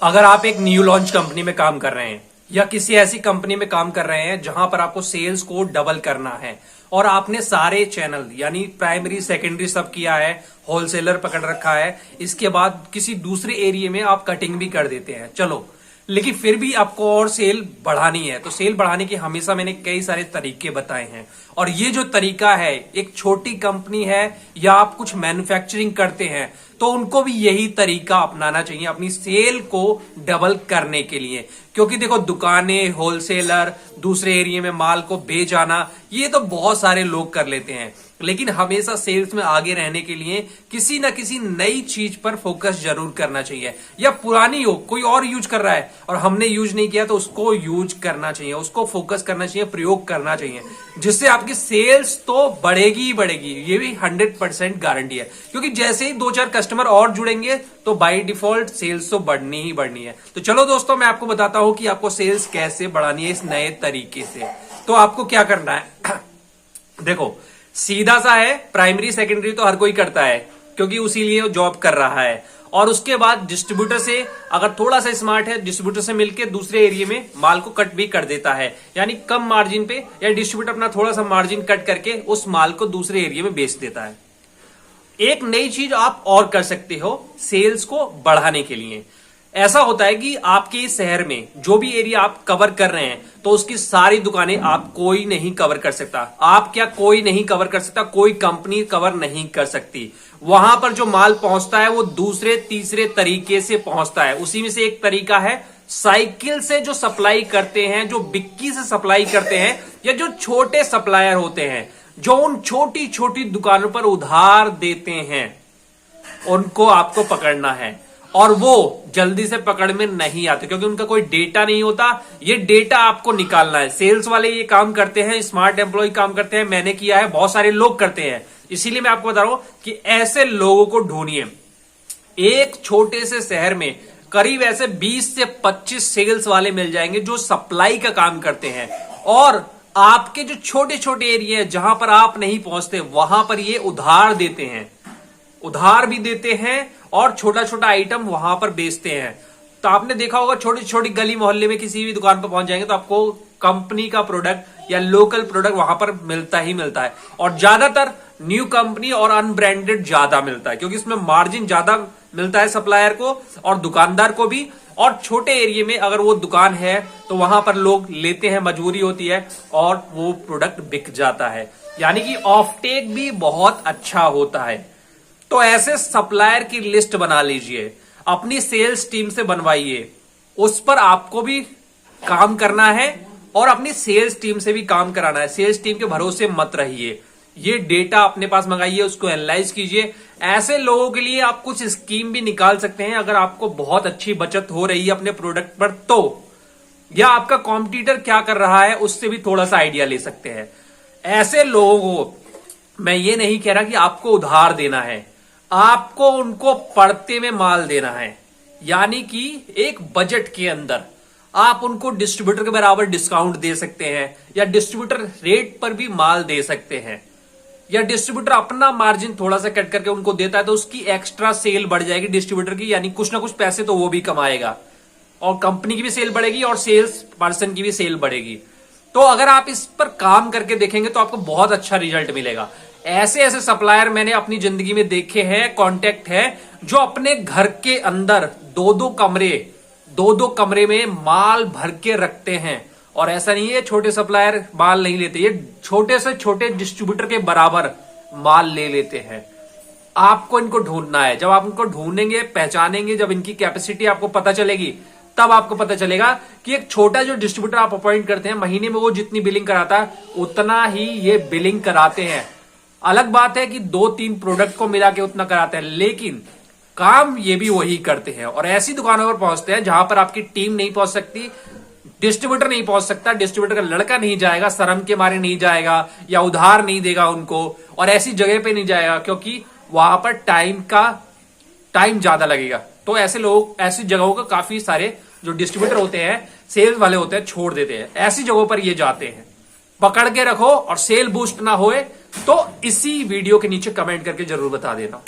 अगर आप एक न्यू लॉन्च कंपनी में काम कर रहे हैं या किसी ऐसी कंपनी में काम कर रहे हैं जहां पर आपको सेल्स को डबल करना है और आपने सारे चैनल यानी प्राइमरी सेकेंडरी सब किया है, होलसेलर पकड़ रखा है, इसके बाद किसी दूसरे एरिया में आप कटिंग भी कर देते हैं, चलो, लेकिन फिर भी आपको और सेल बढ़ानी है तो सेल बढ़ाने के हमेशा मैंने कई सारे तरीके बताए हैं। और ये जो तरीका है, एक छोटी कंपनी है या आप कुछ मैन्युफैक्चरिंग करते हैं तो उनको भी यही तरीका अपनाना चाहिए अपनी सेल को डबल करने के लिए। क्योंकि देखो, दुकानें, होलसेलर, दूसरे एरिया में माल को बेच आना, ये तो बहुत सारे लोग कर लेते हैं, लेकिन हमेशा सेल्स में आगे रहने के लिए किसी ना किसी नई चीज पर फोकस जरूर करना चाहिए। या पुरानी हो, कोई और यूज कर रहा है और हमने यूज नहीं किया तो उसको यूज करना चाहिए, उसको फोकस करना चाहिए, प्रयोग करना चाहिए, जिससे आपकी सेल्स तो बढ़ेगी ही बढ़ेगी। ये भी 100% गारंटी है, क्योंकि जैसे ही 2-4 कस्टमर और जुड़ेंगे तो बाय डिफॉल्ट सेल्स तो बढ़नी ही बढ़नी है। तो चलो दोस्तों, मैं आपको बताता हूं कि आपको सेल्स कैसे बढ़ानी है इस नए तरीके से। तो आपको क्या करना है देखो, सीधा सा है, प्राइमरी सेकेंडरी तो हर कोई करता है क्योंकि उसी लिए वो जॉब कर रहा है। और उसके बाद डिस्ट्रीब्यूटर से, अगर थोड़ा सा स्मार्ट है, डिस्ट्रीब्यूटर से मिलकर दूसरे एरिया में माल को कट भी कर देता है, यानी कम मार्जिन पे, या डिस्ट्रीब्यूटर अपना थोड़ा सा मार्जिन कट करके उस माल को दूसरे एरिया में बेच देता है। एक नई चीज आप और कर सकते हो सेल्स को बढ़ाने के लिए। ऐसा होता है कि आपके इस शहर में जो भी एरिया आप कवर कर रहे हैं तो उसकी सारी दुकानें आप कोई नहीं कवर कर सकता। आप क्या, कोई नहीं कवर कर सकता, कोई कंपनी कवर नहीं कर सकती। वहां पर जो माल पहुंचता है वो दूसरे तीसरे तरीके से पहुंचता है। उसी में से एक तरीका है साइकिल से जो सप्लाई करते हैं, जो बिक्की से सप्लाई करते हैं, या जो छोटे सप्लायर होते हैं जो उन छोटी छोटी दुकानों पर उधार देते हैं, उनको आपको पकड़ना है। और वो जल्दी से पकड़ में नहीं आते क्योंकि उनका कोई डेटा नहीं होता। ये डेटा आपको निकालना है। सेल्स वाले ये काम करते हैं, स्मार्ट एम्प्लॉय काम करते हैं, मैंने किया है, बहुत सारे लोग करते हैं। इसीलिए मैं आपको बता रहा हूं कि ऐसे लोगों को ढूंढिए। एक छोटे से शहर में करीब ऐसे 20 से 25 सेल्स वाले मिल जाएंगे जो सप्लाई का काम करते हैं। और आपके जो छोटे छोटे एरिया है जहां पर आप नहीं पहुंचते, वहां पर ये उधार देते हैं, उधार भी देते हैं और छोटा छोटा आइटम वहां पर बेचते हैं। तो आपने देखा होगा, छोटी छोटी गली मोहल्ले में किसी भी दुकान पर पहुंच जाएंगे तो आपको कंपनी का प्रोडक्ट या लोकल प्रोडक्ट वहां पर मिलता ही मिलता है। और ज्यादातर न्यू कंपनी और अनब्रांडेड ज्यादा मिलता है क्योंकि इसमें मार्जिन ज्यादा मिलता है सप्लायर को और दुकानदार को भी। और छोटे एरिया में अगर वो दुकान है तो वहां पर लोग लेते हैं, मजबूरी होती है, और वो प्रोडक्ट बिक जाता है, यानी कि ऑफ टेक भी बहुत अच्छा होता है। तो ऐसे सप्लायर की लिस्ट बना लीजिए, अपनी सेल्स टीम से बनवाइए, उस पर आपको भी काम करना है और अपनी सेल्स टीम से भी काम कराना है। सेल्स टीम के भरोसे मत रहिए, ये डेटा अपने पास मंगाइए, उसको एनालाइज कीजिए। ऐसे लोगों के लिए आप कुछ स्कीम भी निकाल सकते हैं अगर आपको बहुत अच्छी बचत हो रही है अपने प्रोडक्ट पर तो, या आपका कॉम्पिटिटर क्या कर रहा है उससे भी थोड़ा सा आइडिया ले सकते हैं। ऐसे लोगों को मैं ये नहीं कह रहा कि आपको उधार देना है, आपको उनको पड़ते में माल देना है, यानी कि एक बजट के अंदर आप उनको डिस्ट्रीब्यूटर के बराबर डिस्काउंट दे सकते हैं, या डिस्ट्रीब्यूटर रेट पर भी माल दे सकते हैं, या डिस्ट्रीब्यूटर अपना मार्जिन थोड़ा सा कट करके उनको देता है तो उसकी एक्स्ट्रा सेल बढ़ जाएगी डिस्ट्रीब्यूटर की, यानी कुछ ना कुछ पैसे तो वो भी कमाएगा और कंपनी की भी सेल बढ़ेगी और सेल्स पर्सन की भी सेल बढ़ेगी। तो अगर आप इस पर काम करके देखेंगे तो आपको बहुत अच्छा रिजल्ट मिलेगा। ऐसे ऐसे सप्लायर मैंने अपनी जिंदगी में देखे हैं, कांटेक्ट है, जो अपने घर के अंदर दो दो कमरे में माल भर के रखते हैं। और ऐसा नहीं है छोटे सप्लायर माल नहीं लेते, ये छोटे से छोटे डिस्ट्रीब्यूटर के बराबर माल ले लेते हैं। आपको इनको ढूंढना है। जब आप इनको ढूंढेंगे, पहचानेंगे, जब इनकी कैपेसिटी आपको पता चलेगी, तब आपको पता चलेगा कि एक छोटा जो डिस्ट्रीब्यूटर आप अपॉइंट करते हैं, महीने में वो जितनी बिलिंग कराता है उतना ही ये बिलिंग कराते हैं। अलग बात है कि 2-3 प्रोडक्ट को मिला के उतना कराते हैं, लेकिन काम ये भी वही करते हैं। और ऐसी दुकानों पर पहुंचते हैं जहां पर आपकी टीम नहीं पहुंच सकती, डिस्ट्रीब्यूटर नहीं पहुंच सकता, डिस्ट्रीब्यूटर का लड़का नहीं जाएगा, शर्म के मारे नहीं जाएगा, या उधार नहीं देगा उनको, और ऐसी जगह पे नहीं जाएगा क्योंकि वहां पर टाइम ज्यादा लगेगा। तो ऐसे लोग, ऐसी जगहों का काफी सारे जो डिस्ट्रीब्यूटर होते हैं, सेल्स वाले होते हैं, छोड़ देते हैं। ऐसी जगहों पर ये जाते हैं। पकड़ के रखो और सेल बूस्ट ना होए तो इसी वीडियो के नीचे कमेंट करके जरूर बता देना।